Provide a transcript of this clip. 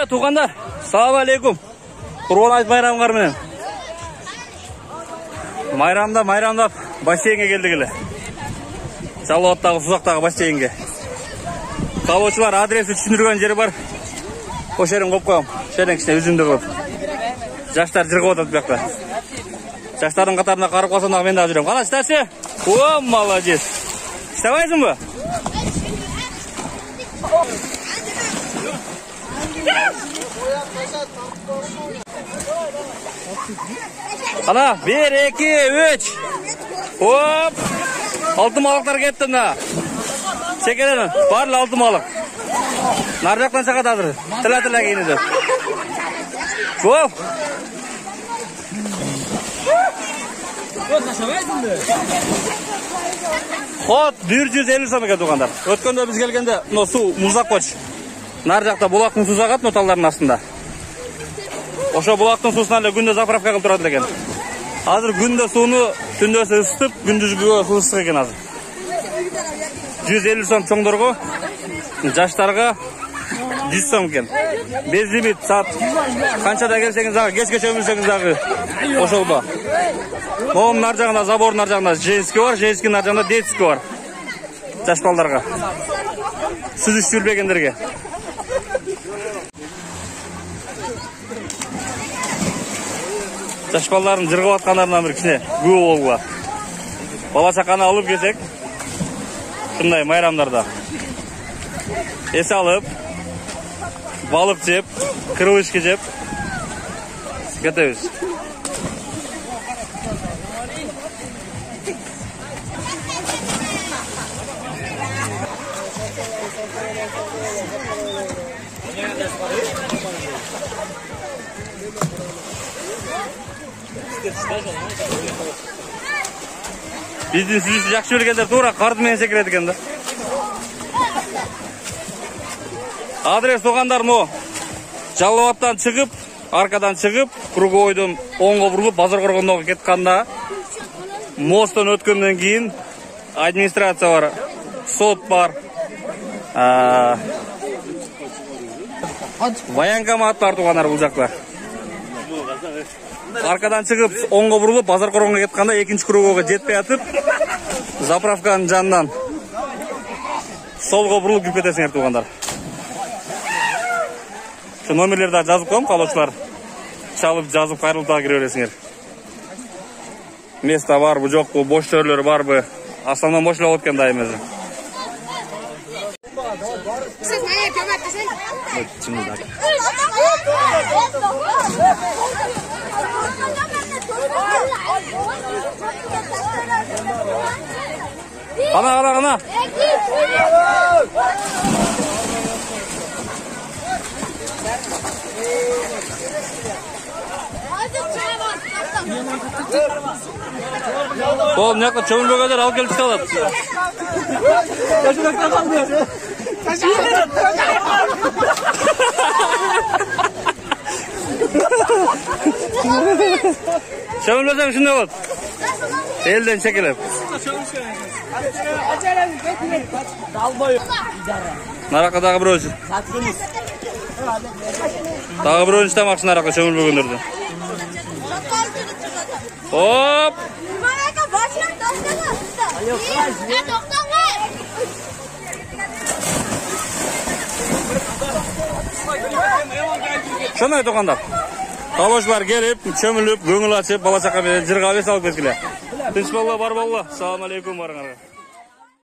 туғандар, салам алейкум. Құрбан айт майрамыңар менен. Майрамдап бассейнге келдік еле. Жалауаттағы Сузақтағы бассейнге. Қалаушылар адресі түсіндірген жері бар. Ошерін қоп қойым. Шерін кішіне үзінді қойып. Жаштар жырғы отады бұяқта. Жаштардың қатарына қарып қалсандағы мен де жүрем. Қана шытасы? О, молодец. Шытабайсың ба? Ana 1, 2, 3. Hop. Altı malıklar gettim da. Çekelim. Barlı altı malık. Narcaktan sakat hazır. Tıla giyiniz. Hop. Hop 150 сом екен туғандар. Өткенде біз келгенде су мұздақ қош. Наржақта бұлақтың су сағат ноталардың астында. Ошо бұлақтың суысынан әлі күнде заправка қылып тұрады екен. Азыр күнде суыны түндесі ыстып, күндізгі су ыстық екен азыр. 150 сом чоңдорға, жаштарға 100 сом екен. Без лимит, саат қаншада келсеңіз ағы, кешке көмілсеңіз ағы ошол ба. Оң нар жағында, забор нар жағында женский бар, женский нар жағында детский бар. Жаш балдарға. Сүзіш жүрбегендерге. Жаш балдардың жырғып атқандарынан бір кішіне гүл болуға. Бала шақаны алып келсек, шындай майрамдарда. Ес алып, балық жеп, крылышки жеп, кетеміз. Біздің сүзісі жақшы өлгендер тура қардымен секіреді екен да. Адрес туғандар но Жалауаттан шығып, аркадан шығып, круговойдың оңға бұрылып, базар қорғандағы кетқанда мостан өткеннен кейін администрация бар, сот бар, военкомат бар туғандар бұл жақта. Аркадан шығып, оңға бұрылып, базар қорғанға кетқанда екінші круговға жетпей атып, заправканың жанынан солға бұрылып кеп кетесіңер туғандар. Şu номерлерді жазып қойым, қалаушылар шалып жазып қайрылтаға кіре бересіңер. Места бар бұ, жоқ бұ, бош төрлері бар бұ. Асланнан бошлау өткен дайымызы. Siz neye kömektesin? Ana. Oğlum ne kadar çömür kadar al gelip çıkalım. Çömürlesem şimdi ol. Elden çekelim. Naraka dağı bir ölçü. Dağı bir ölçü tamakçı naraka çömür bugündürdü. Hop. Şunday to'qanda. Қалаушылар келіп, чөміліп, көңіл ашып, бала шақа жырға бес алып кеткіле. Tinch болла, бар болла. Assalomu alaykum барыңарға.